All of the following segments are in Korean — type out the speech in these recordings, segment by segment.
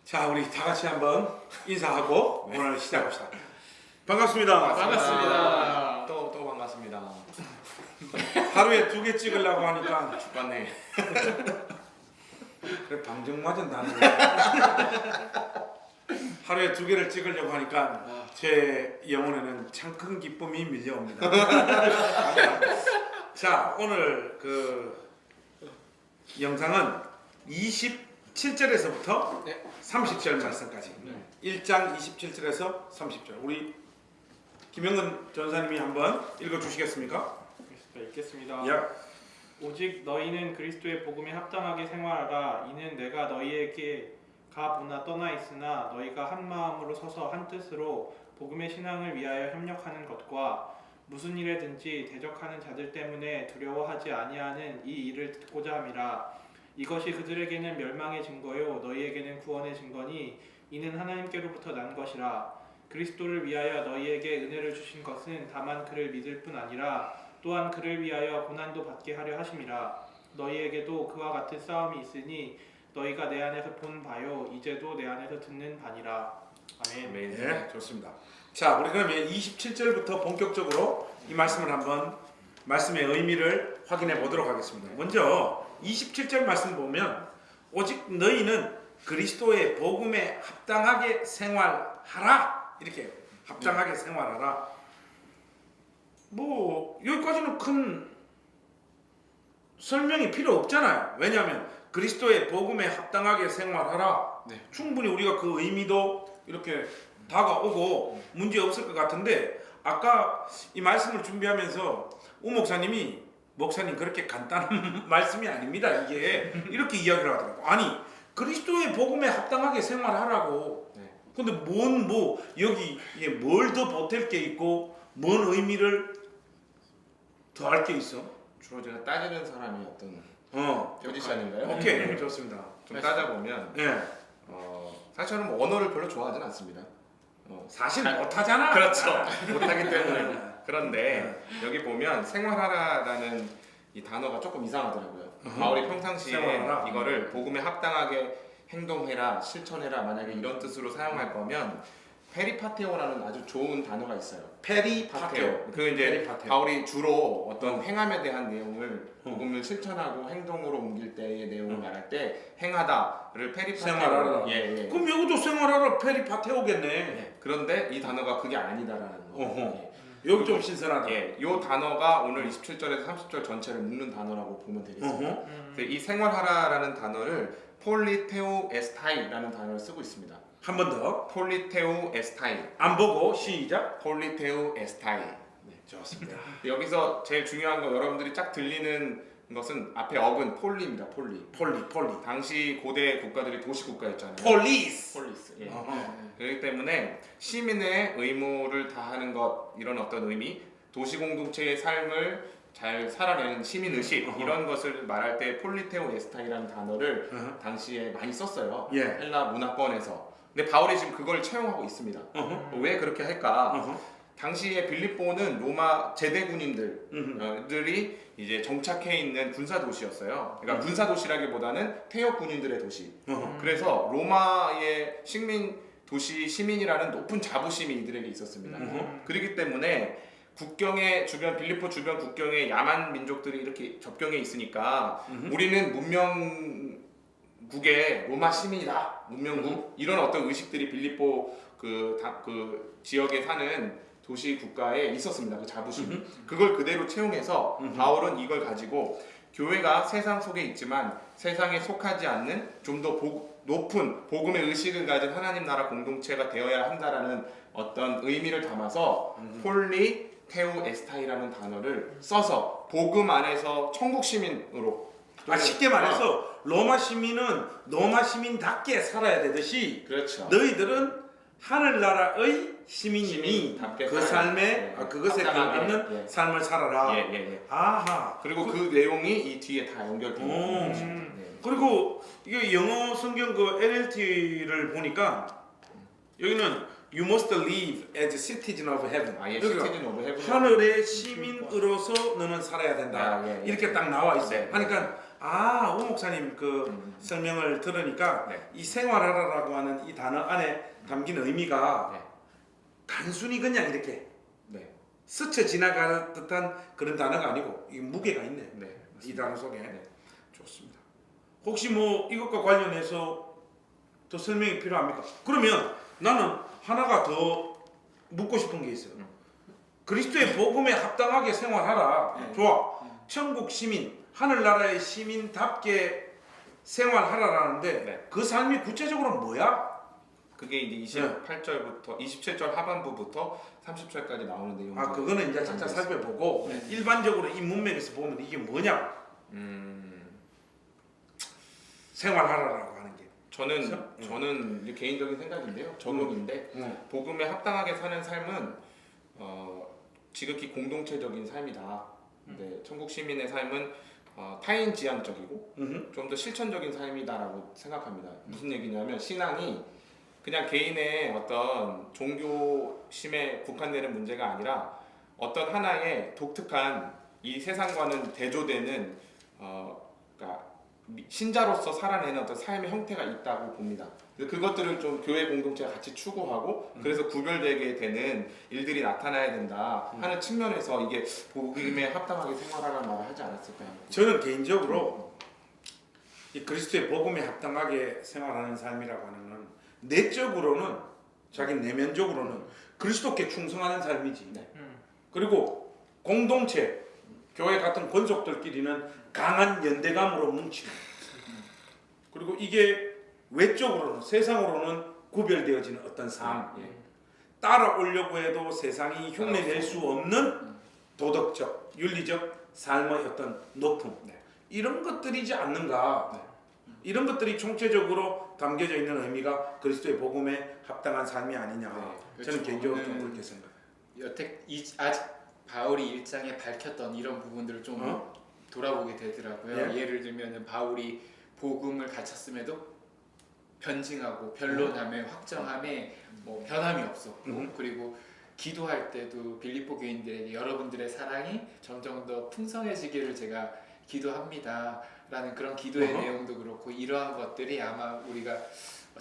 자, 우리 다 같이 한번 인사하고 오늘 시작합시다. 반갑습니다. 반갑습니다. 또 반갑습니다. 하루에 2개 찍으려고 하니까 죽겠네. 그래 방정 맞은다는 거. 하루에 2개를 찍으려고 하니까 제 영혼에는 참 큰 기쁨이 밀려옵니다. 자, 오늘 그 영상은 27절에서부터 30절 말씀까지 1장 27절에서 30절 우리 김영근 전사님이 한번 읽어주시겠습니까? 읽겠습니다. 야. 오직 너희는 그리스도의 복음에 합당하게 생활하라. 이는 내가 너희에게 가보나 떠나 있으나 너희가 한 마음으로 서서 한 뜻으로 복음의 신앙을 위하여 협력하는 것과 무슨 일에든지 대적하는 자들 때문에 두려워하지 아니하는 이 일을 듣고자 함이라. 이것이 그들에게는 멸망의 증거요 너희에게는 구원의 증거니 이는 하나님께로부터 난 것이라. 그리스도를 위하여 너희에게 은혜를 주신 것은 다만 그를 믿을 뿐 아니라 또한 그를 위하여 고난도 받게 하려 하심이라. 너희에게도 그와 같은 싸움이 있으니 너희가 내 안에서 본 바요 이제도 내 안에서 듣는 바니라. 아멘. 네, 좋습니다. 자, 우리 그러면 27절부터 본격적으로 이 말씀을 한번 말씀의 의미를 확인해 보도록 하겠습니다. 먼저 27절 말씀 보면 오직 너희는 그리스도의 복음에 합당하게 생활하라 이렇게 합당하게 생활하라. 뭐 여기까지는 큰 설명이 필요 없잖아요. 왜냐하면 그리스도의 복음에 합당하게 생활하라. 네. 충분히 우리가 그 의미도 이렇게 다가오고 문제 없을 것 같은데 아까 이 말씀을 준비하면서 우 목사님이 목사님 그렇게 간단한 말씀이 아닙니다. 이게 이렇게 이야기를 하더라고. 아니 그리스도의 복음에 합당하게 생활하라고. 네. 근데 뭐 여기에 뭘 더 보탤 게 있고 뭔 의미를 더 할 게 있어? 주로 제가 따지는 사람이 어떤 포지션인가요? 오케이 좋습니다. 좀 따져보면 예. 사실 저는 뭐 언어를 별로 좋아하진 않습니다. 사실 못하잖아. 그렇죠. 못하기 때문에. 그런데 여기 보면 생활하라라는 이 단어가 조금 이상하더라고요. 바울이 평상시에 생활하라. 이거를 복음에 합당하게 행동해라, 실천해라 만약에 이런 뜻으로 사용할 거면 페리파테오라는 아주 좋은 단어가 있어요. 페리파테오. 그 이제 페리파테오. 바울이 주로 어떤 행함에 대한 내용을 복음을 실천하고 행동으로 옮길 때의 내용을 말할 때 행하다를 페리파테오. 생활하라. 예. 그럼 여기도 생활하라 페리파테오겠네. 예. 그런데 이 단어가 그게 아니다라는 거. 어허. 여기 좀 신선하다. 예, 이 단어가 오늘 27절에서 30절 전체를 묶는 단어라고 보면 되겠습니다. 어허. 그래서 이 생활하라라는 단어를 폴리테오 에스타이라는 단어를 쓰고 있습니다. 한 번 더. 폴리테오 에스타이. 안 보고 시작. 폴리테오 에스타이. 좋습니다. 여기서 제일 중요한 거 여러분들이 쫙 들리는 것은 앞에 어근 폴리입니다. 폴리. 폴리. 당시 고대 국가들이 도시 국가였잖아요. 폴리스. 폴리스. 예. 어허. 그렇기 때문에 시민의 의무를 다하는 것 이런 어떤 의미, 도시 공동체의 삶을 잘 살아내는 시민 의식 이런 것을 말할 때 폴리테오 에스타이라는 단어를 당시에 많이 썼어요. 예. 헬라 문화권에서. 근데 바울이 지금 그걸 채용하고 있습니다. 왜 그렇게 할까? 당시에 빌립보는 로마 제대 군인들이 이제 정착해 있는 군사 도시였어요. 그러니까 군사 도시라기보다는 퇴역 군인들의 도시. 그래서 로마의 식민 도시 시민이라는 높은 자부심이 이들에게 있었습니다. 그렇기 때문에 국경의 주변 빌립보 주변 국경에 야만 민족들이 이렇게 접경해 있으니까 우리는 문명국의 로마 시민이다. 문명국 이런 어떤 의식들이 빌립보 그 지역에 사는 도시 국가에 있었습니다. 그 자부심. 그걸 그대로 채용해서 바울은 이걸 가지고 교회가 세상 속에 있지만 세상에 속하지 않는 좀 더 높은 복음의 의식을 가진 하나님 나라 공동체가 되어야 한다라는 어떤 의미를 담아서 폴리테오 에스타이라는 단어를 써서 복음 안에서 천국 시민으로 쉽게 말해서 로마 시민은 로마 시민답게 살아야 되듯이 그렇죠. 너희들은 하늘나라의 시민이니 시민답게 그 살아야 삶에 돼. 그것에 합당하게. 걸맞는 삶을 살아라. 예. 아하. 그리고 그 내용이 이 뒤에 다 연결되어 있는 것입니다. 네. 그리고 이게 영어 성경 그 NLT를 보니까 여기는 You must live as a citizen of heaven. 예, 그러니까 시티즌 오브 헤븐. 하늘의 시민으로서 너는 살아야 된다. 예. 이렇게 딱 나와 있어요. 네. 그러니까 우 목사님 그 설명을 들으니까 네. 이 생활하라라고 하는 이 단어 안에 담긴 의미가 네. 단순히 그냥 이렇게 네. 스쳐 지나가는 듯한 그런 단어가 아니고 이 무게가 있네. 네. 이 맞습니다. 단어 속에. 네. 좋습니다. 혹시 뭐 이것과 관련해서 더 설명이 필요합니까? 그러면 나는 하나가 더 묻고 싶은 게 있어요. 그리스도의 복음에 합당하게 생활하라. 네. 좋아. 천국 시민, 하늘나라의 시민답게 생활하라라는데 네. 그 삶이 구체적으로 뭐야? 그게 이제 28절부터 27절 하반부부터 30절까지 나오는 내용. 그거는 이제 차차 살펴보고 네. 일반적으로 이 문맥에서 보면 이게 뭐냐? 생활하라라고 하는 게. 저는 이제 개인적인 생각인데요. 적용인데 복음에 합당하게 사는 삶은 지극히 공동체적인 삶이다. 근데 천국 시민의 삶은 타인 지향적이고 좀 더 실천적인 삶이다라고 생각합니다. 무슨 얘기냐면 신앙이 그냥 개인의 어떤 종교심에 국한되는 문제가 아니라 어떤 하나의 독특한 이 세상과는 대조되는 그러니까 신자로서 살아내는 어떤 삶의 형태가 있다고 봅니다. 그것들을 좀 교회 공동체가 같이 추구하고 그래서 구별되게 되는 일들이 나타나야 된다 하는 측면에서 이게 복음에 합당하게 생활하라는 말을 하지 않았을까요? 저는 개인적으로 이 그리스도의 복음에 합당하게 생활하는 삶이라고 하는 건 내적으로는 자기 내면적으로는 그리스도께 충성하는 삶이지. 그리고 공동체, 교회 같은 권속들끼리는 강한 연대감으로 뭉치고 그리고 이게 외적으로는 세상으로는 구별되어지는 어떤 삶 따라오려고 해도 세상이 흉내낼 수 없는 도덕적, 윤리적 삶의 어떤 높음 이런 것들이지 않는가 이런 것들이 총체적으로 담겨져 있는 의미가 그리스도의 복음에 합당한 삶이 아니냐 저는 개인적으로 좀 그렇게 생각해요. 아직 바울이 1장에 밝혔던 이런 부분들을 좀 돌아보게 되더라고요. 예를 들면 바울이 복음을 가르쳤음에도 변증하고 변론함에 확정함에 뭐 변함이 없었고 그리고 기도할 때도 빌립보 교인들에게 여러분들의 사랑이 점점 더 풍성해지기를 제가 기도합니다 라는 그런 기도의 내용도 그렇고 이러한 것들이 아마 우리가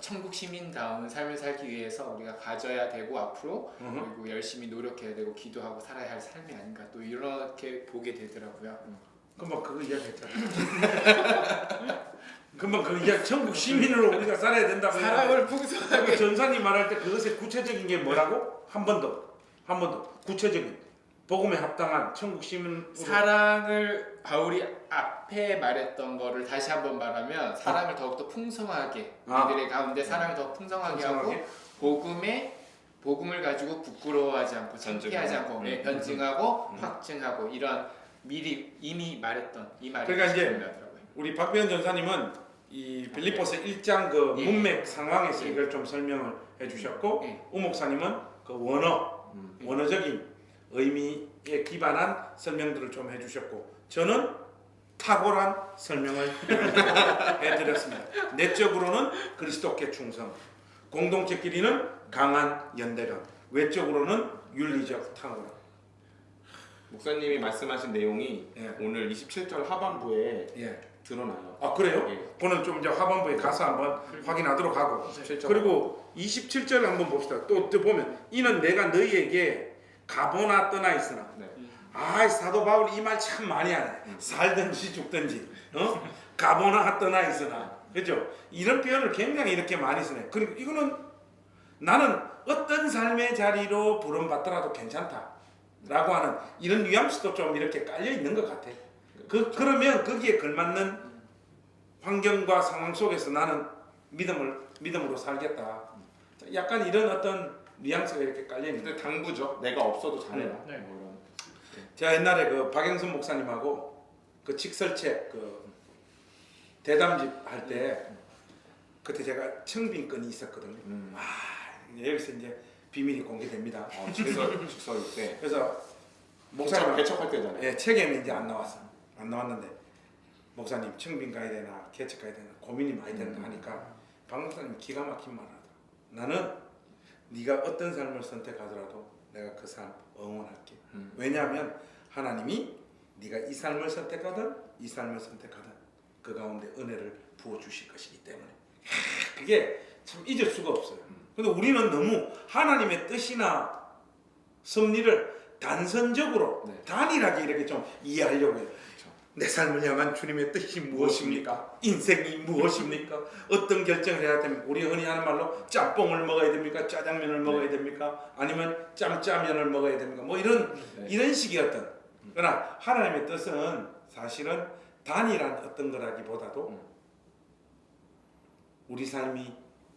천국 시민다운 삶을 살기 위해서 우리가 가져야 되고 앞으로 그리고 열심히 노력해야 되고 기도하고 살아야 할 삶이 아닌가 또 이렇게 보게 되더라고요. 금방 그거 이야기했잖아. 금방 그 이야기 천국 시민으로 우리가 살아야 된다고 사랑을 풍성하게 전사님 말할 때 그것의 구체적인 게 뭐라고? 한 번 더 구체적인 복음에 합당한 천국 시민으로 사랑을 바울이 앞에 말했던 거를 다시 한번 말하면 사랑을 더욱더 풍성하게 우리들의 가운데 사랑을 더 풍성하게 하고 복음을 가지고 부끄러워하지 않고 창피하지 않고 변증하고 확증하고 이런 미리 이미 말했던 이 말이 그러니까 이제 생각나더라고요. 우리 박배현 전사님은 이 빌립보서 1장 그 문맥 상황에서 이걸 좀 설명을 해주셨고 우 목사님은 그 원어적인 의미에 기반한 설명들을 좀 해주셨고 저는 탁월한 설명을 해드렸습니다. 내적으로는 그리스도께 충성, 공동체끼리는 강한 연대감, 외적으로는 윤리적 탁월함. 목사님이 말씀하신 내용이 오늘 27절 하반부에 드러나요. 그래요? 예. 그거는 좀 이제 하반부에 가서 한번 확인하도록 하고 그리고 27절 한번 봅시다. 또 보면 이는 내가 너희에게 가보나 떠나 있으나 사도 바울이 이 말 참 많이 하네. 살든지 죽든지 가보나 떠나 있으나 그죠? 이런 표현을 굉장히 이렇게 많이 쓰네. 그리고 이거는 나는 어떤 삶의 자리로 부름받더라도 괜찮다 라고 하는 이런 뉘앙스도 좀 이렇게 깔려 있는 것 같아. 그러면 거기에 걸맞는 환경과 상황 속에서 나는 믿음으로 살겠다. 약간 이런 어떤 뉘앙스가 이렇게 깔려 있는. 근데 당부죠. 내가 없어도 잘해라. 제가 옛날에 그 박영선 목사님하고 그 칙설책 그 대담집 할 때 그때 제가 청빙권이 있었거든요. 여기서 이제 비밀이 공개됩니다. 직설 때. 그래서 목사님 개척할 때잖아요. 책에는 이제 안 나왔는데 목사님 청빙 가야 되나 개척 가야 되나 고민이 많이 된다 하니까 박 목사님 기가 막힌 말 하더라. 나는 네가 어떤 삶을 선택하더라도 내가 그 삶 응원할게. 왜냐하면 하나님이 네가 이 삶을 선택하든 이 삶을 선택하든 그 가운데 은혜를 부어 주실 것이기 때문에 그게 참 잊을 수가 없어요. 근데 우리는 너무 하나님의 뜻이나 섭리를 단선적으로 네. 단일하게 이렇게 좀 이해하려고 해요. 내 삶을 향한 주님의 뜻이 무엇입니까? 인생이 무엇입니까? 어떤 결정을 해야 됩니까? 우리 흔히 하는 말로 짬뽕을 먹어야 됩니까? 짜장면을 먹어야 됩니까? 아니면 짬짜면을 먹어야 됩니까? 뭐 이런 식의 어떤 그러나 하나님의 뜻은 사실은 단일한 어떤 거라기보다도 우리 삶이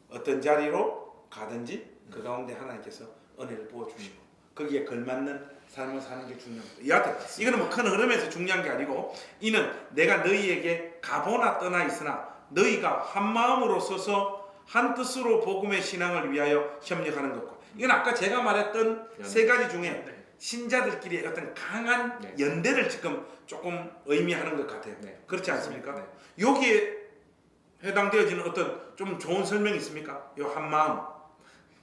어떤 자리로 가든지 그 가운데 하나님께서 은혜를 부어주시고 거기에 걸맞는 삶을 사는 게 중요합니다. 여하튼 이거는 뭐 큰 흐름에서 중요한 게 아니고 이는 내가 너희에게 가보나 떠나 있으나 너희가 한 마음으로 서서 한 뜻으로 복음의 신앙을 위하여 협력하는 것과 이건 아까 제가 말했던 세 가지 중에 신자들끼리 어떤 강한 연대를 지금 조금 의미하는 것 같아요. 그렇지 않습니까? 여기에 해당되어지는 어떤 좀 좋은 설명이 있습니까? 요 한 마음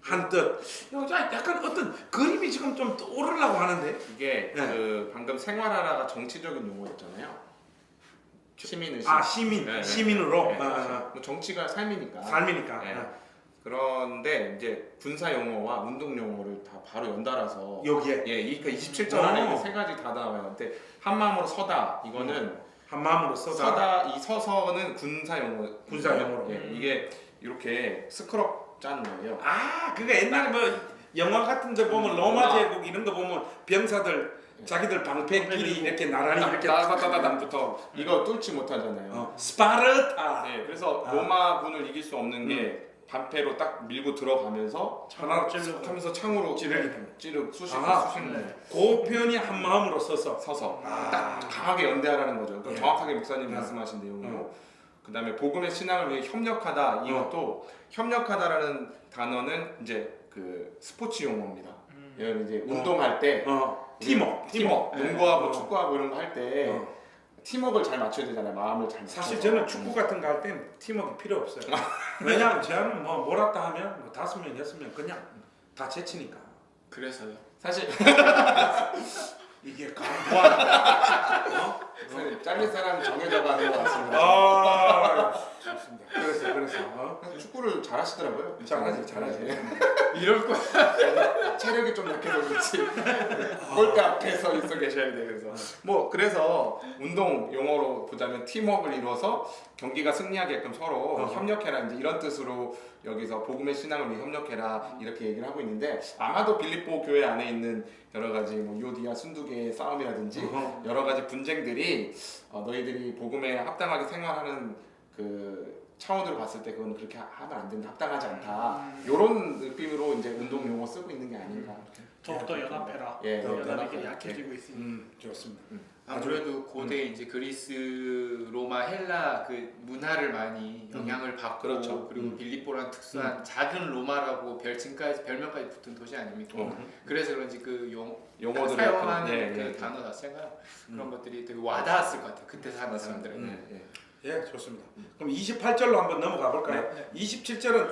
한 뜻. 약간 어떤 그림이 지금 좀 떠오르려고 하는데 이게 그 방금 생활하라가 정치적인 용어였잖아요. 시민의식. 시민, 네, 네. 시민으로 네, 뭐 정치가 삶이니까. 삶이니까. 네. 그런데 이제 군사 용어와 운동 용어를 다 바로 연달아서 여기에 그러니까 27절 안에 세 가지 다 나와요. 근데 한 마음으로 서다 이거는 한 마음으로 서다 이 서서는 군사 용어. 군사 용어로. 이게 이렇게 스크럽 짜는 거예요. 그거 옛날에 뭐 영화 같은 데 보면 로마 제국 이런 거 보면 병사들 자기들 방패끼리 이렇게 나란히 이렇게 따다다다부터 이거 뚫지 못하잖아요. 스파르타. 네, 그래서 로마군을 이길 수 없는 게 반패로 딱 밀고 들어가면서 하나로 하면서 창으로 찌르 수십 그 표현이 한 마음으로 서서 딱 강하게 연대하라는 거죠. 그러니까 정확하게 목사님 말씀하신 내용이고. 그다음에 복음의 신앙을 위해 협력하다 이것도 협력하다라는 단어는 이제 그 스포츠 용어입니다. 이제 운동할 때 팀워크. 농구하고 축구하고 이런 거 할 때 팀워크를 잘 맞춰야 되잖아요. 마음을 잘 맞춰서. 사실 저는 축구 같은 거 할 땐 팀워크 필요 없어요. 왜냐하면 저는 뭐 몰았다 하면 뭐 5명 6명 그냥 다 제치니까. 그래서요. 사실 이게 강도하는 잘릴 사람 정해져 가는 것 같습니다. 좋습니다. 그래서 축구를 잘하시더라고요. 잘하지. 이럴 거야. 체력이 좀 약해서 그렇지. 골대 앞에 서 있어 계셔야 돼. 그래서 운동 용어로 보자면 팀워크를 이루어서 경기가 승리하게끔 서로 협력해라 이제 이런 뜻으로 여기서 복음의 신앙을 위해 협력해라 이렇게 얘기를 하고 있는데 아마도 빌립보 교회 안에 있는 여러 가지 뭐 요디아 순두개의 싸움이라든지 여러 가지 분쟁들이 너희들이 복음에 합당하게 생활하는 그 차원으로 봤을 때 그건 그렇게 하면 안 된다, 합당하지 않다 이런 느낌으로 이제 운동 용어 쓰고 있는 게 아닌가. 더욱더 연합해라. 연합이 약해지고 있으니. 좋습니다. 아무래도 고대 이제 그리스, 로마, 헬라 그 문화를 많이 영향을 받고 그렇죠. 그리고 빌립보란 특수한 작은 로마라고 별명까지 붙은 도시 아닙니까? 그래서 그런지 그 용어들 사용하는 그 단어 자체가 그런 것들이 되게 와닿았을 것 같아요. 그때 사는 사람들은. 예, 좋습니다. 그럼 28절로 한번 넘어가 볼까요? 27절은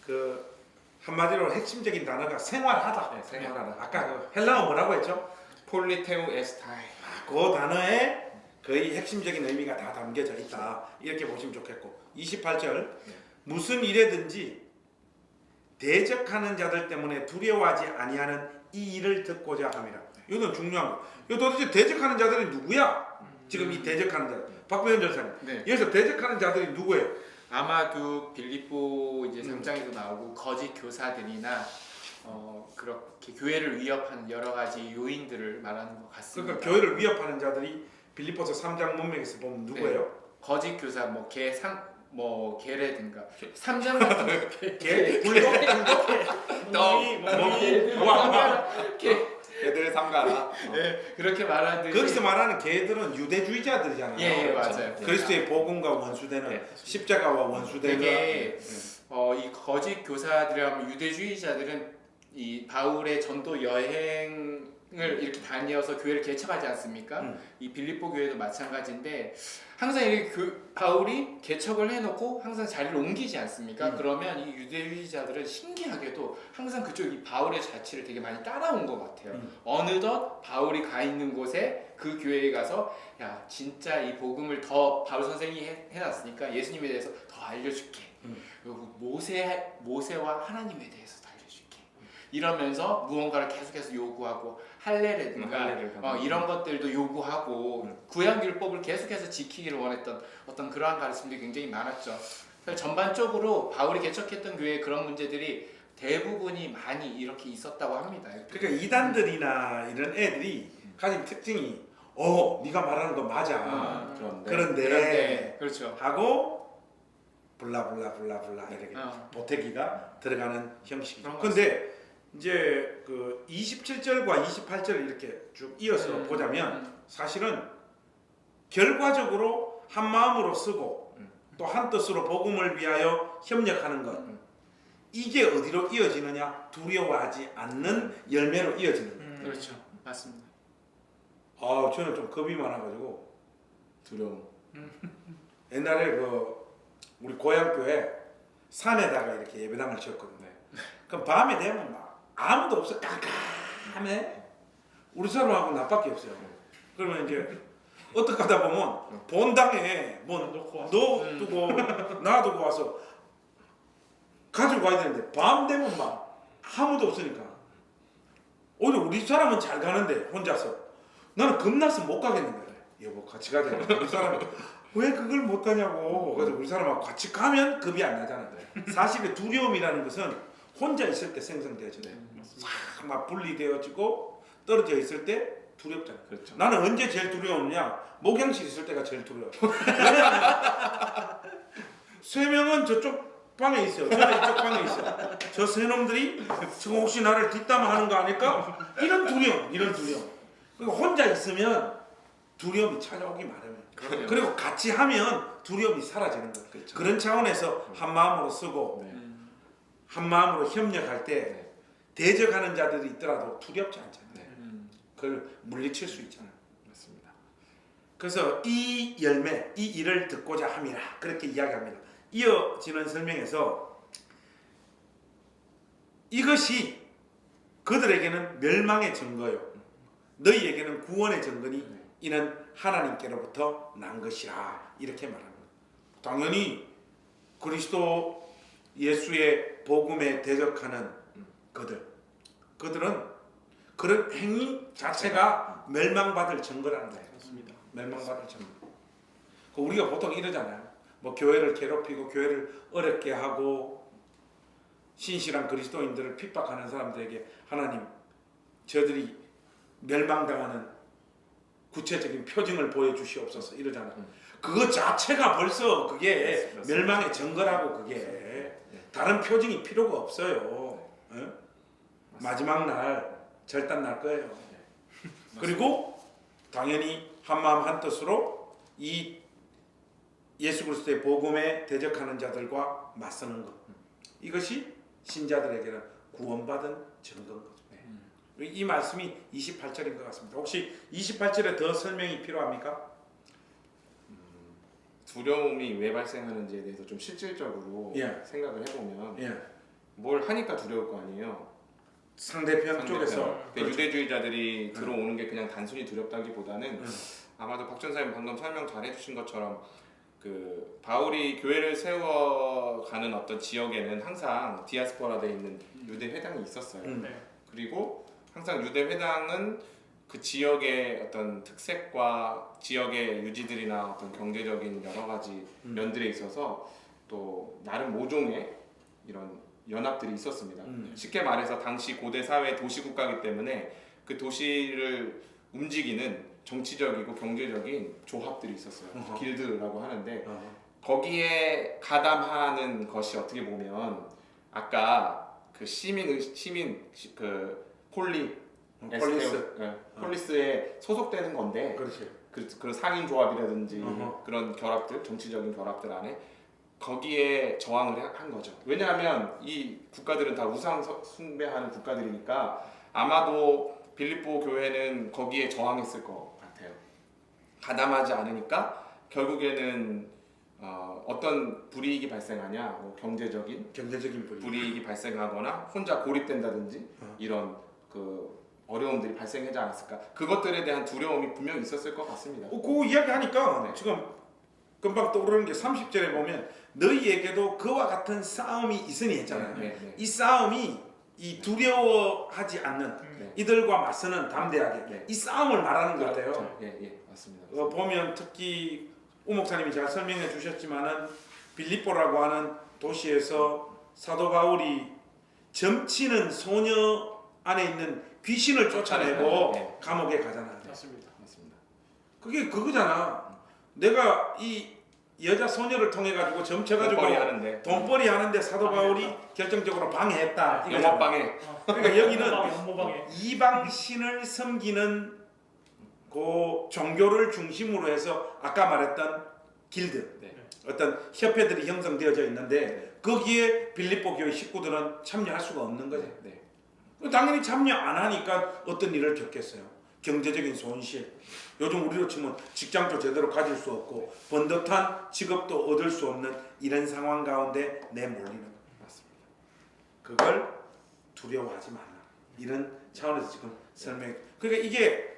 그 한마디로 핵심적인 단어가 생활하다. 생활하다. 아까 그 헬라어 뭐라고 했죠? 폴리테우 에스타이. 그 단어에 거의 핵심적인 의미가 다 담겨져 있다. 이렇게 보시면 좋겠고 28절 무슨 일에든지 대적하는 자들 때문에 두려워하지 아니하는 이 일을 듣고자 함이라. 이건 중요한 거. 이 도대체 대적하는 자들이 누구야? 지금 이 대적하는 자들. 박배현 전사님. 여기서 대적하는 자들이 누구예요? 아마도 빌립보 이제 3장에도 나오고 거짓 교사들이나 그렇게 교회를 위협하는 여러 가지 요인들을 말하는 것 같습니다. 그러니까 교회를 위협하는 자들이 빌립보서 3장 문맥에서 보면 누구예요? 거짓 교사 개라든가 3장 같은 개, 불독, 개들 삼가라. 그렇게 말하듯이 거기서 말하는 개들은 유대주의자들이잖아요. 예, 맞아요. 그리스도의 복음과 원수되는 십자가와 원수되는 되게 이 거짓 교사들이라면 유대주의자들은 이 바울의 전도 여행을 이렇게 다녀서 교회를 개척하지 않습니까? 이 빌립보 교회도 마찬가지인데 항상 이렇게 바울이 개척을 해놓고 항상 자리를 옮기지 않습니까? 그러면 이 유대주의자들은 신기하게도 항상 그쪽 이 바울의 자취를 되게 많이 따라온 것 같아요. 어느덧 바울이 가 있는 곳에 그 교회에 가서 야 진짜 이 복음을 더 바울 선생이 해놨으니까 예수님에 대해서 더 알려줄게. 그리고 모세와 하나님에 대해서 더 알려줄게. 이러면서 무언가를 계속해서 요구하고 할례라든가 이런 것들도 요구하고 구약율법을 계속해서 지키기를 원했던 어떤 그러한 가르침들이 굉장히 많았죠. 그래서 전반적으로 바울이 개척했던 교회의 그런 문제들이 대부분이 많이 이렇게 있었다고 합니다. 그러니까 이단들이나 이런 애들이 가진 특징이 네가 말하는 거 맞아. 그런데 그렇죠. 하고 블라블라 이렇게 보태기가 들어가는 형식이죠. 근데 이제 그 27절과 28절을 이렇게 쭉 이어서 보자면 사실은 결과적으로 한 마음으로 쓰고 또 한 뜻으로 복음을 위하여 협력하는 것 이게 어디로 이어지느냐? 두려워하지 않는 열매로 이어지는 거예요. 그렇죠. 맞습니다. 저는 좀 겁이 많아가지고 두려움. 옛날에 우리 고향 교회 산에다가 이렇게 예배당을 지었거든요. 그럼 밤에 되면 막 아무도 없어 깜깜해. 우리 사람하고 나밖에 없어요. 그러면 이제 어떻게 하다 보면 본당에 두고 놔두고 와서 가지고 가야 되는데 밤 되면 막 아무도 없으니까 오히려 우리 사람은 잘 가는데 혼자서 나는 겁나서 못 가겠는 거야. 여보 같이 가자. 우리 사람 왜 그걸 못 가냐고. 그래서 우리 사람하고 같이 가면 겁이 안 나잖아. 사실은 두려움이라는 것은 혼자 있을 때 생성되어져요. 막 분리되어지고 떨어져 있을 때 두렵잖아. 그렇죠. 나는 언제 제일 두려웠냐? 목양실 있을 때가 제일 두려워. 세 명은 저쪽 방에 있어요. 저는 이쪽 방에 있어요. 저 세 놈들이 지금 혹시 나를 뒷담화하는 거 아닐까? 이런 두려움. 그리고 혼자 있으면 두려움이 찾아오기 마련이에요. 그리고 같이 하면 두려움이 사라지는 거예요. 그렇죠. 그런 차원에서 한 마음으로 쓰고 한 마음으로 협력할 때 대적하는 자들이 있더라도 두렵지 않잖아요. 그걸 물리칠 수 있잖아요. 맞습니다. 그래서 이 열매, 이 일을 듣고자 함이라 그렇게 이야기합니다. 이어지는 설명에서 이것이 그들에게는 멸망의 증거요 너희에게는 구원의 증거니 이는 하나님께로부터 난 것이라 이렇게 말합니다. 당연히 그리스도 예수의 복음에 대적하는 그들은 그런 행위 자체가 멸망받을 증거라는 거예요. 맞습니다. 멸망받을 증거. 우리가 보통 이러잖아요. 뭐 교회를 괴롭히고 교회를 어렵게 하고 신실한 그리스도인들을 핍박하는 사람들에게 하나님 저들이 멸망당하는 구체적인 표징을 보여주시옵소서 이러잖아요. 그거 자체가 벌써 그게 멸망의 증거라고. 그게 다른 표징이 필요가 없어요. 마지막 날 절단 날 거예요. 그리고 당연히 한마음 한뜻으로 이 예수 그리스도의 복음에 대적하는 자들과 맞서는 것. 이것이 신자들에게는 구원받은 증거인 거죠. 이 말씀이 28절인 것 같습니다. 혹시 28절에 더 설명이 필요합니까? 두려움이 왜 발생하는지에 대해서 좀 실질적으로 생각을 해보면 뭘 하니까 두려울 거 아니에요. 상대편 쪽에서 그렇죠. 유대주의자들이 들어오는 게 그냥 단순히 두렵다기보다는 아마도 박 전사님 방금 설명 잘 해주신 것처럼 그 바울이 교회를 세워가는 어떤 지역에는 항상 디아스포라되어 있는 유대 회당이 있었어요. 그리고 항상 유대 회당은 그 지역의 어떤 특색과 지역의 유지들이나 어떤 경제적인 여러 가지 면들에 있어서 또 나름 모종의 이런 연합들이 있었습니다. 쉽게 말해서 당시 고대 사회 도시 국가이기 때문에 그 도시를 움직이는 정치적이고 경제적인 조합들이 있었어요. 길드라고 하는데 거기에 가담하는 것이 어떻게 보면 아까 그 폴리스에 소속되는 건데 그렇지. 그런 상인 조합이라든지 그런 결합들, 정치적인 결합들 안에 거기에 저항을 한 거죠. 왜냐하면 이 국가들은 다 우상 숭배하는 국가들이니까 아마도 빌립보 교회는 거기에 저항했을 것 같아요. 가담하지 않으니까 결국에는 어떤 불이익이 발생하냐, 뭐 경제적인 경제적인 불이익이 발생하거나 혼자 고립된다든지 이런 그 어려움들이 발생하지 않았을까. 그것들에 대한 두려움이 분명히 있었을 것 같습니다. 그 이야기 하니까 네. 지금 금방 떠오르는 게 30절에 보면 너희에게도 그와 같은 싸움이 있으니 했잖아요. 네. 이 싸움이 이 두려워하지 않는 네. 이들과 맞서는 담대하게 네. 이 싸움을 말하는 것 같아요. 그렇죠. 예, 맞습니다. 보면 특히 우 목사님이 잘 설명해 주셨지만은 빌립보라고 하는 도시에서 사도 바울이 점치는 소녀 안에 있는 귀신을 쫓아내고 네. 감옥에 가잖아요. 맞습니다. 그게 그거잖아. 내가 이 여자 소녀를 통해 가지고 점쳐가지고 돈벌이 하는데 사도 바울이 결정적으로 방해했다. 이거잖아. 영업방해. 그러니까 여기는 업무방해. 이방 신을 섬기는 그 종교를 중심으로 해서 아까 말했던 길드, 네. 어떤 협회들이 형성되어져 있는데 거기에 빌립보 교회 식구들은 참여할 수가 없는 거죠. 네. 당연히 참여 안 하니까 어떤 일을 겪겠어요. 경제적인 손실. 요즘 우리로 치면 직장도 제대로 가질 수 없고 번듯한 직업도 얻을 수 없는 이런 상황 가운데 내몰리는 거예요. 맞습니다. 그걸 두려워하지 말라. 이런 차원에서 지금 설명. 그러니까 이게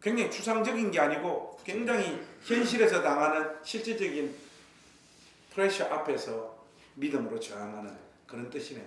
굉장히 추상적인 게 아니고 굉장히 현실에서 당하는 실질적인 프레셔 앞에서 믿음으로 저항하는 그런 뜻이네요.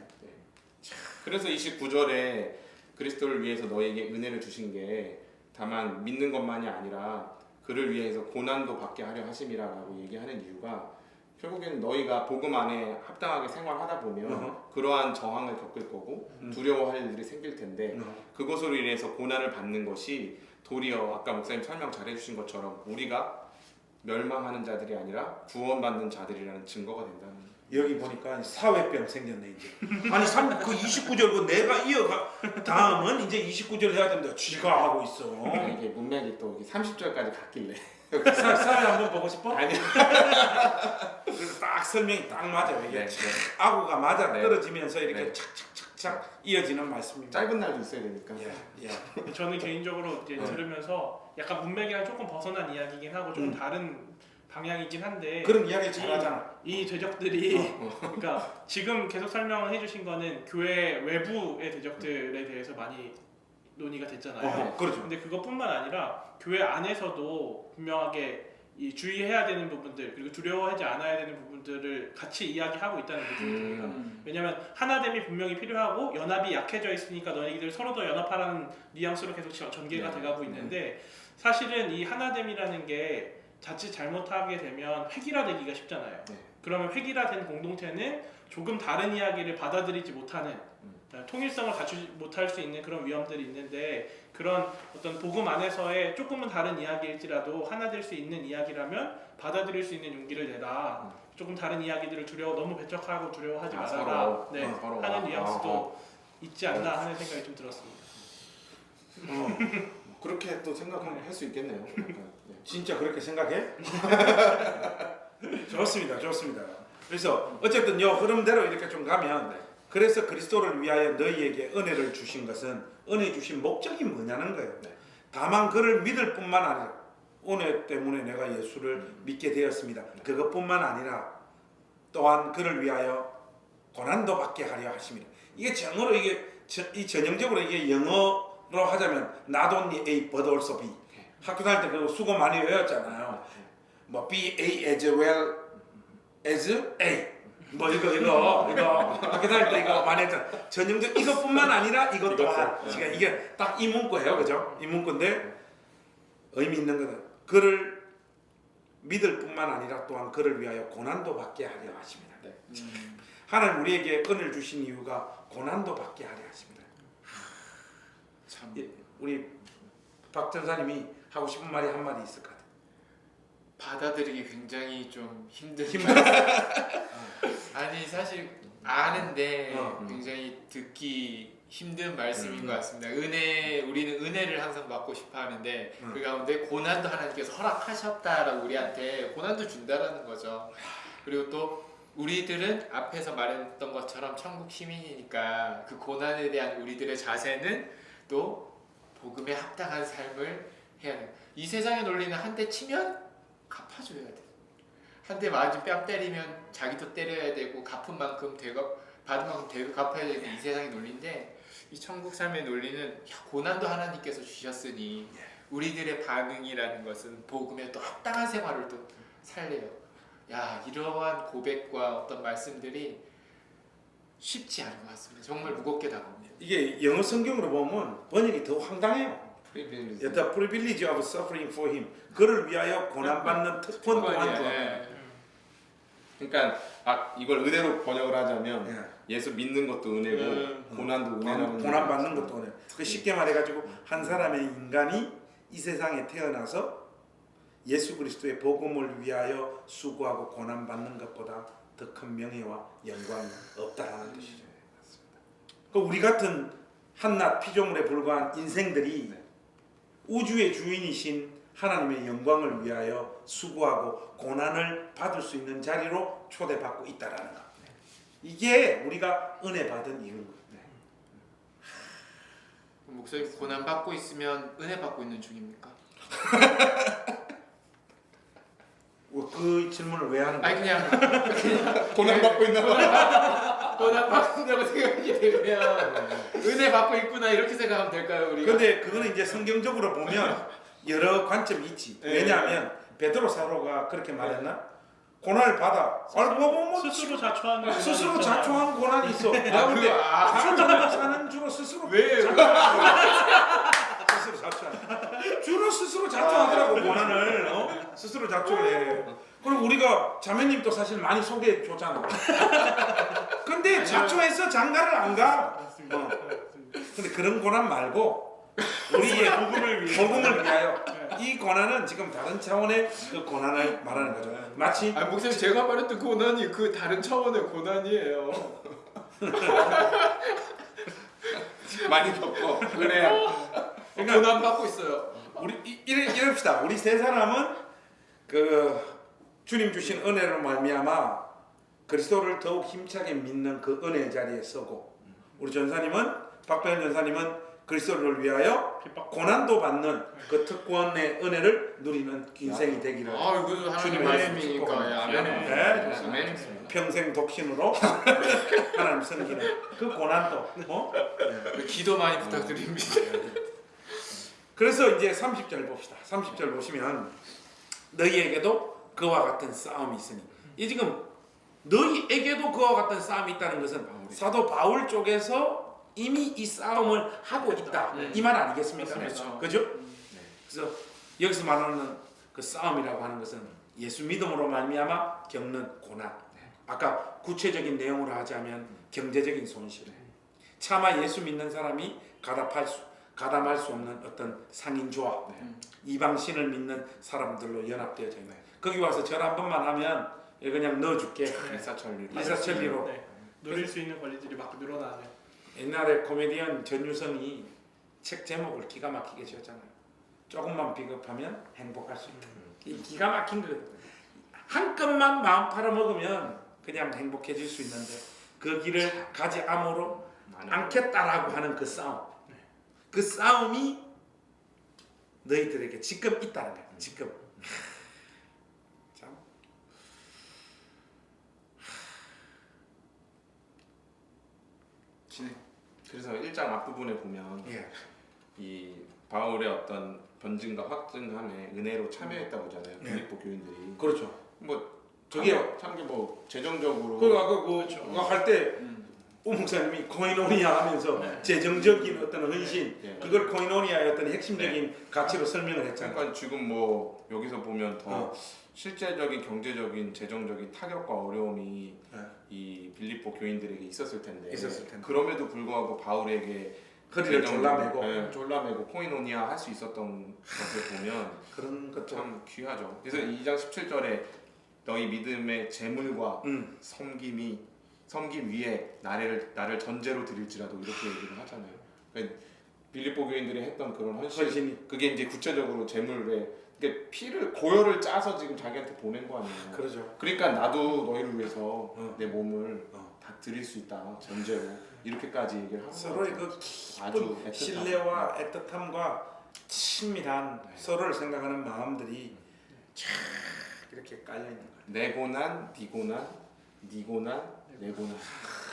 그래서 29절에 그리스도를 위해서 너에게 은혜를 주신 게 다만 믿는 것만이 아니라 그를 위해서 고난도 받게 하려 하심이라고 얘기하는 이유가 결국에는 너희가 복음 안에 합당하게 생활하다 보면 그러한 저항을 겪을 거고 두려워할 일이 생길 텐데 그것으로 인해서 고난을 받는 것이 도리어 아까 목사님 설명 잘 해주신 것처럼 우리가 멸망하는 자들이 아니라 구원받는 자들이라는 증거가 된다는. 여기 보니까 사회병 생겼네 이제. 아니 그 29절 그 내가 이어가 다음은 이제 29절 해야 된다. 쥐가 하고 있어. 이게 문맥이 또 30절까지 갔길래. 사회 한번 보고 싶어? 아니. 그래서 딱 설명이 딱 맞아요. 이게 네. 아구가 맞아 네. 떨어지면서 이렇게 네. 착착착착 이어지는 말씀입니다. 짧은 날도 있어야 되니까. 예. 저는 개인적으로 이제 들으면서 약간 문맥이랑 조금 벗어난 이야기이긴 하고 조금 다른 방향이긴 한데 그런 이야기 잘하잖아. 이 대적들이 그러니까 지금 계속 설명을 해주신 거는 교회 외부의 대적들에 대해서 많이 논의가 됐잖아요. 그렇죠. 근데 그것뿐만 아니라 교회 안에서도 분명하게 이 주의해야 되는 부분들 그리고 두려워하지 않아야 되는 부분들을 같이 이야기하고 있다는 느낌이 듭니다. 왜냐하면 하나됨이 분명히 필요하고 연합이 약해져 있으니까 너희들 서로 더 연합하라는 뉘앙스로 계속 전개가 돼가고 있는데 사실은 이 하나됨이라는 게 자칫 잘못하게 되면 획일화되기가 쉽잖아요. 그러면 획일화된 공동체는 조금 다른 이야기를 받아들이지 못하는 통일성을 갖추지 못할 수 있는 그런 위험들이 있는데 그런 어떤 복음 안에서의 조금은 다른 이야기일지라도 하나 될 수 있는 이야기라면 받아들일 수 있는 용기를 내라. 조금 다른 이야기들을 너무 배척하고 두려워하지 말아라. 서로. 하는 뉘앙스도 있지 않나 하는 생각이 좀 들었습니다. 그렇게 또 생각할 수 있겠네요. 진짜 그렇게 생각해? 좋습니다. 그래서 어쨌든 요 흐름대로 이렇게 좀 가면 그래서 그리스도를 위하여 너희에게 은혜를 주신 것은 은혜 주신 목적이 뭐냐는 거예요. 다만 그를 믿을 뿐만 아니라 은혜 때문에 내가 예수를 믿게 되었습니다. 그것뿐만 아니라 또한 그를 위하여 고난도 받게 하려 하십니다. 이게 정어로 이 전형적으로 이게 영어로 하자면 not only A but also B. 학교 다닐 때 그 수고 많이 외웠잖아요. 뭐 be A as well as A. 뭐 이거 학교 다닐 때 이거 많이 했잖아. 전형적 이것뿐만 아니라 이것 또한. 그러니까 이게 딱 이 문구예요, 그죠? 이 문구인데 의미 있는 거는 그를 믿을 뿐만 아니라 또한 그를 위하여 고난도 받게 하려 하십니다. 하나님 우리에게 은혜를 주신 이유가 고난도 받게 하려 하십니다. 참. 우리 박 전사님이 하고 싶은 말이 한 마디 있을 것 같아요. 받아들이기 굉장히 좀 힘든. 아니 사실 아는데 굉장히 듣기 힘든 말씀인 것 같습니다. 우리는 은혜를 항상 받고 싶어 하는데 그 가운데 고난도 하나님께서 허락하셨다라고 우리한테 고난도 준다라는 거죠. 그리고 또 우리들은 앞에서 말했던 것처럼 천국 시민이니까 그 고난에 대한 우리들의 자세는 또 복음에 합당한 삶을 해야 돼. 이 세상의 논리는 한 대 치면 갚아줘야 돼. 한 대 맞으면 뺨 때리면 자기도 때려야 되고 갚은 만큼 받은 만큼 갚아야 되고 이 세상의 논리인데 이 천국 삶의 논리는 고난도 하나님께서 주셨으니 우리들의 반응이라는 것은 복음에 또 합당한 생활을 또 살래요. 야, 이러한 고백과 어떤 말씀들이 쉽지 않은 것 같습니다. 정말 무겁게 다가옵니다. 이게 영어 성경으로 보면 번역이 더 황당해요. 프리빌리지. The privilege of suffering for him. 그를 위하여 고난받는 특권 또한 주었다. 그러니까 이걸 의대로 번역을 하자면 예수 믿는 것도 은혜고 고난도 은혜라는 고난받는 것도 은혜. 그 쉽게 말해가지고 한 사람의 인간이 이 세상에 태어나서 예수 그리스도의 복음을 위하여 수고하고 고난받는 것보다 더 큰 명예와 영광이 없다라는 뜻이죠. 그 우리 같은 한낱 피조물에 불과한 인생들이 우주의 주인이신 하나님의 영광을 위하여 수고하고 고난을 받을 수 있는 자리로 초대받고 있다라는 것. 이게 우리가 은혜 받은 이유인 거예요. 목사님 고난 받고 있으면 은혜 받고 있는 중입니까? 그 질문을 왜 하는 거예요? 아니 그냥 고난 받고 있나 봐. 고난 받는다고 생각이 되면 은혜 받고 있구나 이렇게 생각하면 될까요 우리가? 근데 그거는 이제 성경적으로 보면 여러 관점이 있지. 왜냐하면 베드로 사도가 그렇게 말했나? 고난을 받아. 뭐 스스로 자초하는 스스로 고난이 있잖아요. 자초한 고난이 있어. 내가 볼 때 사람 사는 주로 스스로 왜? 스스로 자초한. 주로 스스로 자초하더라고 고난을. 스스로 자초를 해. 그리고 우리가 자매님도 사실 많이 소개해 줬잖아. 근데 자초해서 장가를 안 가. 근데 그런 고난 말고 우리의 복음을 위하여 이 고난은 지금 다른 차원의 그 고난을 말하는 거죠. 마치 아니 목사님 제가 말했던 고난이 그 다른 차원의 고난이에요. 많이 겪어. 은혜야. 고난 받고 있어요. 우리 이럽시다. 우리 세 사람은 그 주님 주신 은혜로 말미암아 그리스도를 더욱 힘차게 믿는 그 은혜 자리에 서고, 우리 전사님은 박배현 전사님은 그리스도를 위하여 고난도 받는 그 특권의 은혜를 누리는 인생이 되기를. 아 이거 하나님 주님의 말씀이니까 축복합니다. 아멘. 네, 좋습니다. 아멘. 평생 독신으로 하나님 섬기는 그 고난도. 기도 많이 부탁드립니다. 그래서 이제 30절 봅시다. 30절 보시면 너희에게도 그와 같은 싸움이 있으니, 이 지금 너희에게도 그와 같은 싸움이 있다는 것은 사도 바울 쪽에서 이미 이 싸움을 하고 있다 이 말 아니겠습니까? 그렇죠. 그죠? 그래서 여기서 말하는 그 싸움이라고 하는 것은 예수 믿음으로 말미암아 겪는 고난. 아까 구체적인 내용으로 하자면 경제적인 손실. 차마 예수 믿는 사람이 가담할 수 없는 어떤 상인조합, 이방신을 믿는 사람들로 연합되어져 있는. 거기 와서 절 한 번만 하면 그냥 넣어줄게. 일사천리로. 네. 누릴 수 있는 권리들이 막 늘어나네요. 옛날에 코미디언 전유성이 책 제목을 기가 막히게 지었잖아요. 조금만 비겁하면 행복할 수 있다. 이 기가 막힌 거. 한 끗만 마음 팔아먹으면 그냥 행복해질 수 있는데 그 길을 가지 않겠다라고 하는 그 싸움. 그 싸움이 너희들에게 지금 있다는 거야. 지금. 참. 그래서 1장 앞부분에 보면 이 바울의 어떤 번증과 확증함에 은혜로 참여했다고 하잖아요. 빌립보 교인들이. 그렇죠. 뭐 저게 참게 뭐 재정적으로 그거 할때 오 목사님이 코이노니아 하면서 재정적인 어떤 헌신, 그걸 코이노니아의 어떤 핵심적인 가치로 설명을 했잖아요. 그러니까 지금 뭐 여기서 보면 더 실제적인 경제적인 재정적인 타격과 어려움이 이 빌립보 교인들에게 있었을 텐데 그럼에도 불구하고 바울에게 허리를 졸라매고 코이노니아 할 수 있었던 것을 보면 그런 것도 참 귀하죠. 그래서 2장 17절에 너희 믿음의 재물과 섬김 위에 나를 전제로 드릴지라도 이렇게 얘기를 하잖아요. 그러니까 빌립보 교인들이 했던 그런 헌신, 그게 이제 구체적으로 재물에 그러니까 피를 고열을 짜서 지금 자기한테 보낸 거 아니에요. 그러죠. 그러니까 나도 너희를 위해서 어. 내 몸을 어. 다 드릴 수 있다 전제로 이렇게까지 얘기를 하고 서로의 그 아주 깊은 애틋한. 신뢰와 애틋함과 친밀한 네. 서로를 생각하는 마음들이 쫙 이렇게 깔려 있는 거예요. 내 고난, 네 고난, 네 고난, 내 고난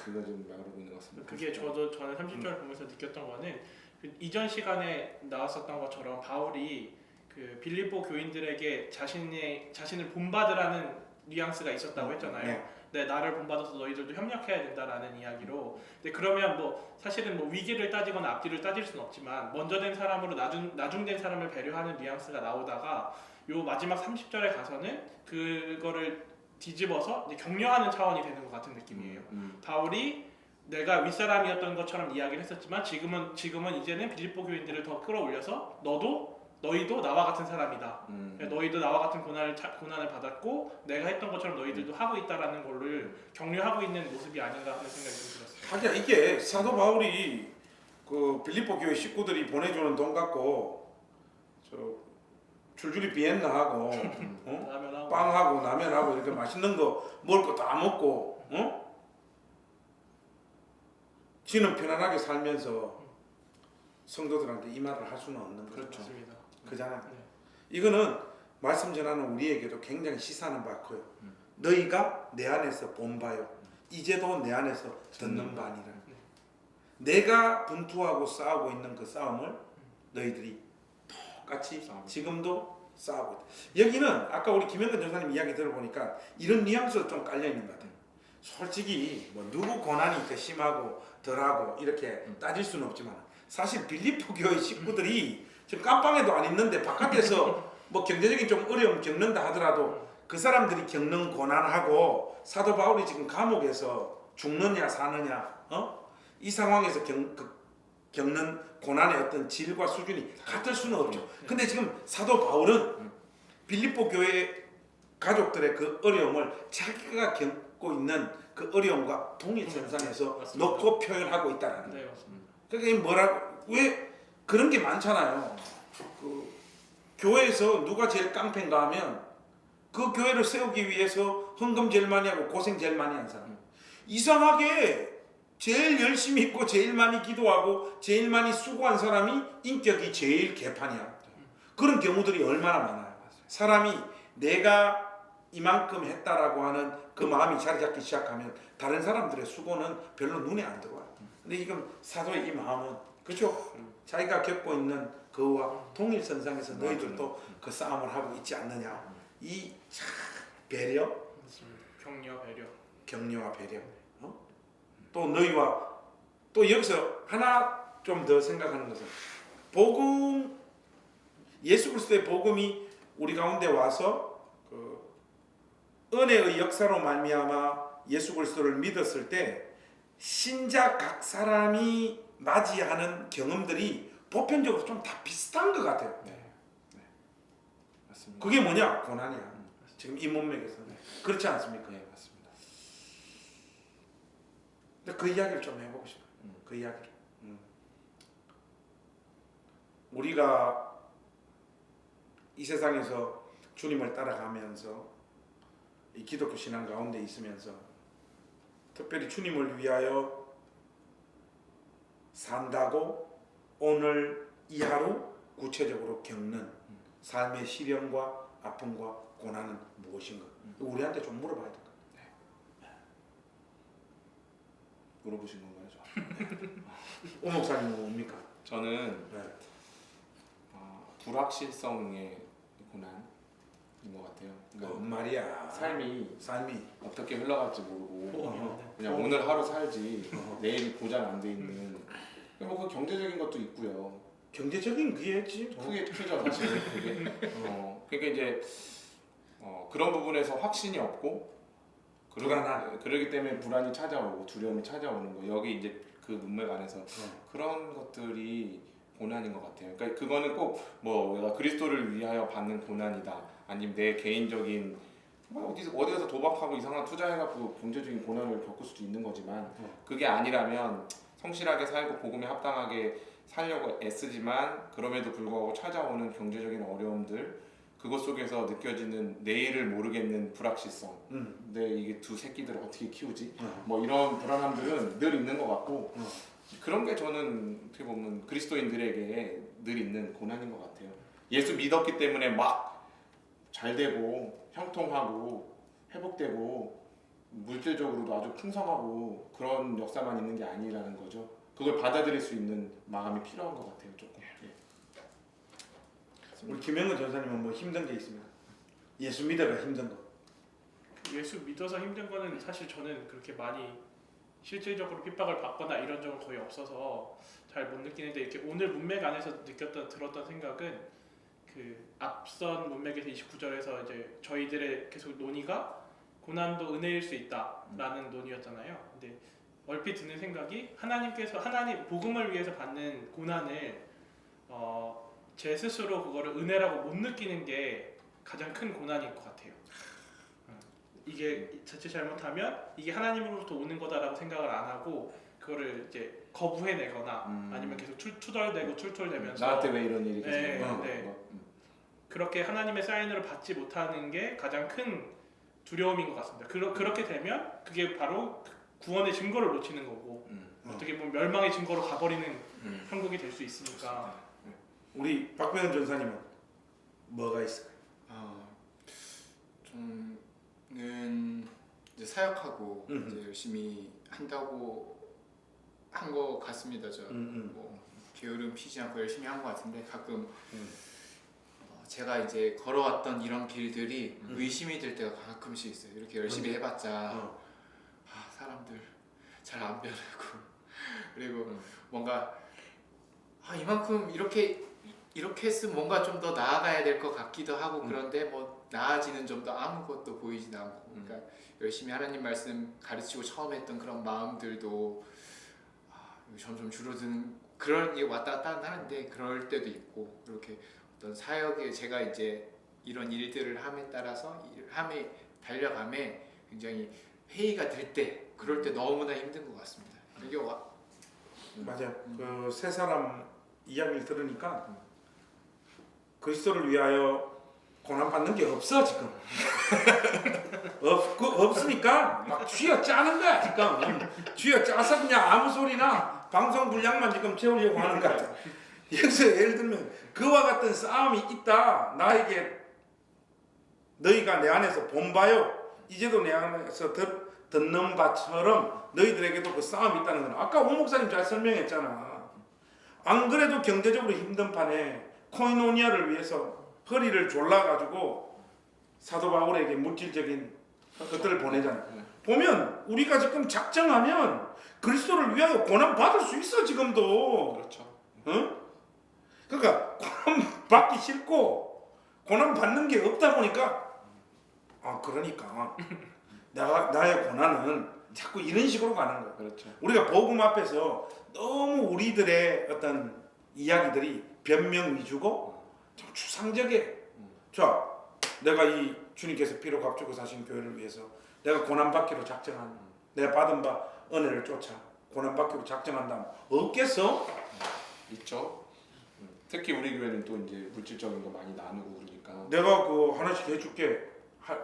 그거 좀 말하고 있는 것 같습니다. 그게 저는 30절을 보면서 느꼈던 거는 그 이전 시간에 나왔었던 것처럼 바울이 그 빌립보 교인들에게 자신을 본받으라는 뉘앙스가 있었다고 했잖아요. 네. 네, 나를 본받아서 너희들도 협력해야 된다라는 이야기로. 근데 그러면 뭐 사실은 뭐 위기를 따지거나 앞뒤를 따질 수는 없지만 먼저 된 사람으로 나중된 사람을 배려하는 뉘앙스가 나오다가 요 마지막 30절에 가서는 그거를 뒤집어서 이제 격려하는 차원이 되는 것 같은 느낌이에요. 바울이 내가 윗사람이었던 것처럼 이야기를 했었지만 지금은 이제는 빌립보 교인들을 더 끌어올려서 너희도 나와 같은 사람이다. 너희도 나와 같은 고난을 받았고 내가 했던 것처럼 너희들도 하고 있다라는 거를 격려하고 있는 모습이 아닌가 하는 생각이 좀 들었어요. 하기야 이게 사도 바울이 그 빌립보 교회 식구들이 보내주는 돈 갖고 저 줄줄이 비엔나 하고 어? 라면하고 빵하고 라면하고 이렇게 맛있는 거 먹을 거 다 먹고 지는 편안하게 살면서 성도들한테 이 말을 할 수는 없는 거죠. 그렇죠. 맞습니다. 그잖아요. 네. 이거는 말씀 전하는 우리에게도 굉장히 시사하는 바 커요. 너희가 내 안에서 본 바요. 이제도 내 안에서 듣는 바니라. 내가 분투하고 싸우고 있는 그 싸움을 너희들이 똑같이 지금도 싸우고 있다. 여기는 아까 우리 김현근 전사님 이야기 들어보니까 이런 뉘앙스가 좀 깔려 있는 것 같아요. 솔직히 뭐 누구 고난이 더 심하고 덜하고 이렇게 따질 수는 없지만 사실 빌립보 교회 식구들이 지금 깜빵에도 안 있는데 바깥에서 뭐 경제적인 좀 어려움 겪는다 하더라도 그 사람들이 겪는 고난하고 사도 바울이 지금 감옥에서 죽느냐 사느냐 이 상황에서 겪는 고난의 어떤 질과 수준이 같을 수는 없죠. 근데 지금 사도 바울은 빌립보 교회 가족들의 그 어려움을 자기가 겪고 있는 그 어려움과 동일선상에서 맞습니다. 놓고 표현하고 있다라는 거예요. 네, 맞습니다. 그러니까 이 뭐라고 왜 그런 게 많잖아요. 그 교회에서 누가 제일 깡패인가 하면 그 교회를 세우기 위해서 헌금 제일 많이 하고 고생 제일 많이 한 사람. 이상하게 제일 열심히 있고 제일 많이 기도하고 제일 많이 수고한 사람이 인격이 제일 개판이야. 그런 경우들이 얼마나 많아요. 사람이 내가 이만큼 했다라고 하는 그 마음이 자리 잡기 시작하면 다른 사람들의 수고는 별로 눈에 안 들어와요. 근데 지금 사도의 이 마음은 그렇죠. 자기가 겪고 있는 그와 동일선상에서 너희들도 그 싸움을 하고 있지 않느냐. 이 배려, 맞습니다. 격려, 배려. 격려와 배려. 또 너희와 또 여기서 하나 좀 더 생각하는 것은 복음, 예수 그리스도의 복음이 우리 가운데 와서 그 은혜의 역사로 말미암아 예수 그리스도를 믿었을 때 신자 각 사람이 맞이하는 경험들이 보편적으로 좀 다 비슷한 것 같아요. 네, 맞습니다. 그게 뭐냐? 고난이야. 지금 이 문맥에서 그렇지 않습니까? 네, 맞습니다. 근데 그 이야기를 좀 해보고 싶어요. 그 이야기를. 우리가 이 세상에서 주님을 따라가면서 이 기독교 신앙 가운데 있으면서 특별히 주님을 위하여 산다고 오늘 이 하루 구체적으로 겪는 삶의 시련과 아픔과 고난은 무엇인가? 우리한테 좀 물어봐야 될 것 같아요. 물어보신 건가요, 저? 오 목사님은 뭡니까? 저는 네. 불확실성의 고난인 것 같아요. 그러니까 뭔 말이야? 삶이 어떻게 흘러갈지 모르고 그냥 오늘 하루 살지 내일이 보장 안 돼 있는 뭐 그 경제적인 것도 있고요. 경제적인 그게지. 크게 크죠 사실 그게. 그러니까 이제 그런 부분에서 확신이 없고 그러기 때문에 불안이 찾아오고 두려움이 찾아오는 거. 여기 이제 그 문맥 안에서 그런 것들이 고난인 것 같아요. 그러니까 그거는 꼭 뭐 내가 그리스도를 위하여 받는 고난이다. 아니면 내 개인적인 어디 가서 도박하고 이상한 투자해갖고 경제적인 고난을 겪을 수도 있는 거지만 그게 아니라면 성실하게 살고 복음에 합당하게 살려고 애쓰지만 그럼에도 불구하고 찾아오는 경제적인 어려움들 그것 속에서 느껴지는 내일을 모르겠는 불확실성. 음. 근데 이게 두 새끼들을 어떻게 키우지? 뭐 이런 불안함들은 늘 있는 것 같고 그런 게 저는 어떻게 보면 그리스도인들에게 늘 있는 고난인 것 같아요. 예수 믿었기 때문에 막 잘 되고 형통하고 회복되고 물질적으로도 아주 풍성하고 그런 역사만 있는 게 아니라는 거죠. 그걸 받아들일 수 있는 마음이 필요한 것 같아요. 조금. 예. 우리 김영은 전사님은 뭐 힘든 게 있습니까? 예수 믿어가 힘든 거. 예수 믿어서 힘든 거는 사실 저는 그렇게 많이 실질적으로 핍박을 받거나 이런 적은 거의 없어서 잘 못 느끼는데 이렇게 오늘 문맥 안에서 들었던 생각은 그 앞선 문맥에서 29절에서 이제 저희들의 계속 논의가 고난도 은혜일 수 있다라는 논의였잖아요. 근데 얼핏 드는 생각이 하나님께서 하나님 복음을 위해서 받는 고난을 제 스스로 그거를 은혜라고 못 느끼는 게 가장 큰 고난일 것 같아요. 이게 자칫 잘못하면 이게 하나님으로부터 오는 거다라고 생각을 안 하고 그거를 이제 거부해내거나 아니면 계속 투덜대고 툴툴대면서 나한테 왜 이런 일이 계속 네, 일어나? 네. 그렇게 하나님의 사인을 받지 못하는 게 가장 큰 두려움인 것 같습니다. 그렇게 되면 그게 바로 구원의 증거를 놓치는 거고 어떻게 보면 멸망의 증거로 가버리는 한국이 될 수 있으니까. 우리 박병현 전사님은 뭐가 있을까요? 저는 이제 사역하고 이제 열심히 한다고 한 것 같습니다. 뭐 게으름 피지 않고 열심히 한 것 같은데 가끔 제가 이제 걸어왔던 이런 길들이 의심이 될 때가 가끔씩 있어요. 이렇게 열심히 해봤자 사람들 잘 안 변하고 그리고 뭔가 이만큼 이렇게 했으면 뭔가 좀 더 나아가야 될 것 같기도 하고 그런데 뭐 나아지는 점도 아무것도 보이진 않고 그러니까 열심히 하나님 말씀 가르치고 처음 했던 그런 마음들도 점점 줄어드는 그런 게 왔다 갔다 하는데 그럴 때도 있고 그렇게 어떤 사역에 제가 이제 이런 일들을 함에 따라서 함에 달려감에 굉장히 회의가 될 때 그럴 때 너무나 힘든 것 같습니다. 이게 맞아요. 그 세 사람 이야기를 들으니까 그리스도를 위하여 고난 받는 게 없어 지금. 없으니까 막 쥐어 짜는 거야 지금. 쥐어 짜서 그냥 아무 소리나 방송 분량만 지금 채우려고 하는 거 같아. 여기서 예를 들면 그와 같은 싸움이 있다. 나에게 너희가 내 안에서 본바요. 이제도 내 안에서 듣는 바처럼 너희들에게도 그 싸움이 있다는 거는 아까 오 목사님 잘 설명했잖아. 안 그래도 경제적으로 힘든 판에 코이노니아를 위해서 허리를 졸라가지고 사도 바울에게 물질적인 것들을 보내잖아. 보면 우리가 지금 작정하면 그리스도를 위하여 고난 받을 수 있어 지금도. 그렇죠. 응? 그러니까 고난 받기 싫고 고난 받는 게 없다 보니까 그러니까 나의 고난은 자꾸 이런 식으로 가는 거야. 그렇죠. 우리가 복음 앞에서 너무 우리들의 어떤 이야기들이 변명 위주고 좀 추상적이에요. 자, 내가 이 주님께서 피로 값주고 사신 교회를 위해서 내가 고난받기로 작정한 내가 받은 바 은혜를 쫓아 고난받기로 작정한다면 없겠어? 있죠. 특히 우리 교회는 또 이제 물질적인 거 많이 나누고 그러니까. 내가 그 하나씩 해줄게.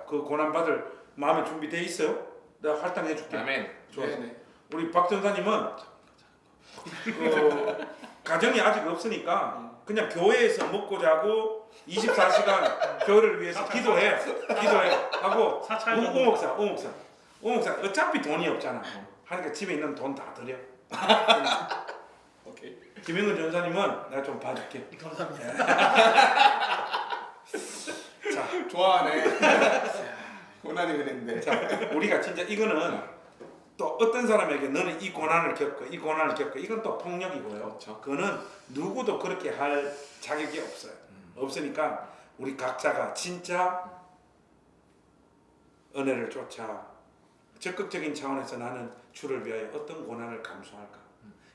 그 고난받을 마음에 준비돼 있어요? 내가 할당해줄게. 아멘. 좋아서. 네네. 우리 박 전사님은 그 가정이 아직 없으니까 그냥 교회에서 먹고 자고 24시간 교회를 위해서 기도해 하고 오 목사 어차피 돈이 없잖아. 하니까 집에 있는 돈 다 드려. 오케이. 김영근 전사님은 내가 좀 봐줄게. 감사합니다. 자, 좋아하네. 고난이 은혜인데. 자, 우리가 진짜 이거는 또 어떤 사람에게 너는 이 고난을 겪어 이건 또 폭력이고요. 그렇죠. 그거는 누구도 그렇게 할 자격이 없어요. 없으니까 우리 각자가 진짜 은혜를 쫓아 적극적인 차원에서 나는 주를 위하여 어떤 고난을 감수할까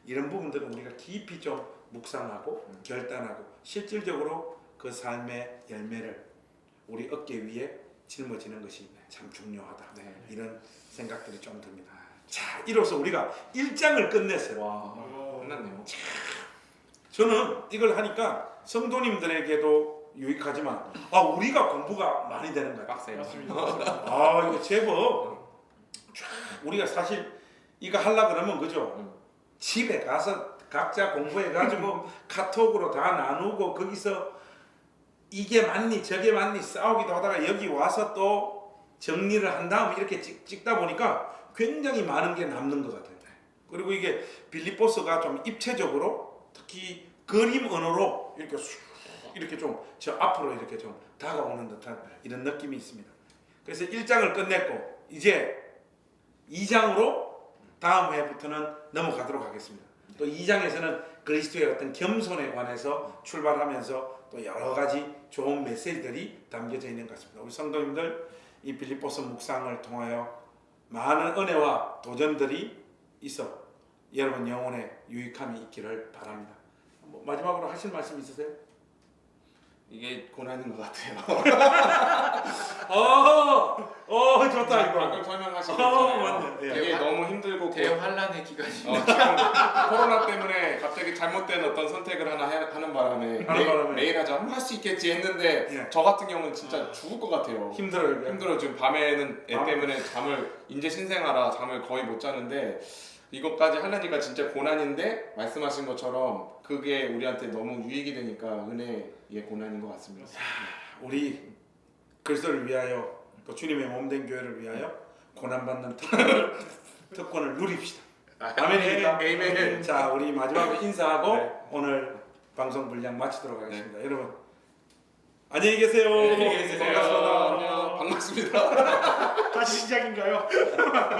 이런 부분들은 우리가 깊이 좀 묵상하고 결단하고 실질적으로 그 삶의 열매를 우리 어깨 위에 짊어지는 것이 참 중요하다. 이런 생각들이 좀 듭니다. 자, 이로써 우리가 1장을 끝냈어요. 와, 끝났네요. 저는 이걸 하니까 성도님들에게도 유익하지만 우리가 공부가 많이 되는 것 같아요. 빡세요. 맞습니다. 이거 제법 쫙 우리가 사실 이거 하려 그러면 그죠? 집에 가서 각자 공부해 가지고 카톡으로 다 나누고 거기서 이게 맞니 저게 맞니 싸우기도 하다가 여기 와서 또 정리를 한 다음에 이렇게 찍다 보니까 굉장히 많은 게 남는 것 같아요. 그리고 이게 빌립보서가 좀 입체적으로 특히 그림 언어로 이렇게 이렇게 좀 저 앞으로 이렇게 좀 다가오는 듯한 이런 느낌이 있습니다. 그래서 1장을 끝냈고 이제 2장으로 다음 회부터는 넘어가도록 하겠습니다. 또 2장에서는 그리스도의 어떤 겸손에 관해서 출발하면서 또 여러 가지 좋은 메시지들이 담겨져 있는 것 같습니다. 우리 성도님들 이 빌립보서 묵상을 통하여 많은 은혜와 도전들이 있어 여러분 영혼에 유익함이 있기를 바랍니다. 마지막으로 하실 말씀 있으세요? 이게 고난인 것 같아요. 좋다 이거. 방금 설명하신 거 있잖아요. 맞네. 예. 이게 너무 힘들고 대형 환란의 기간이 지금 코로나 때문에 갑자기 잘못된 어떤 선택을 하는 바람에 매일 하자 할 수 있겠지 했는데 예. 저 같은 경우는 진짜 죽을 것 같아요. 힘들어요. 이게. 힘들어. 지금 밤에는 애 때문에 인제 신생아라 잠을 거의 못 자는데 이것까지 하려니까 진짜 고난인데 말씀하신 것처럼 그게 우리한테 너무 유익이 되니까 은혜의 고난인 것 같습니다. 우리 그리스도를 위하여 또 주님의 몸된 교회를 위하여 고난받는 특권을 누립시다. 아멘입니까? 아멘. 자, 우리 마지막으로 인사하고 네. 오늘 방송 분량 마치도록 하겠습니다. 여러분 안녕히 계세요. 안녕히 계세요. 반갑습니다. 안녕. 반갑습니다. 다시 시작인가요?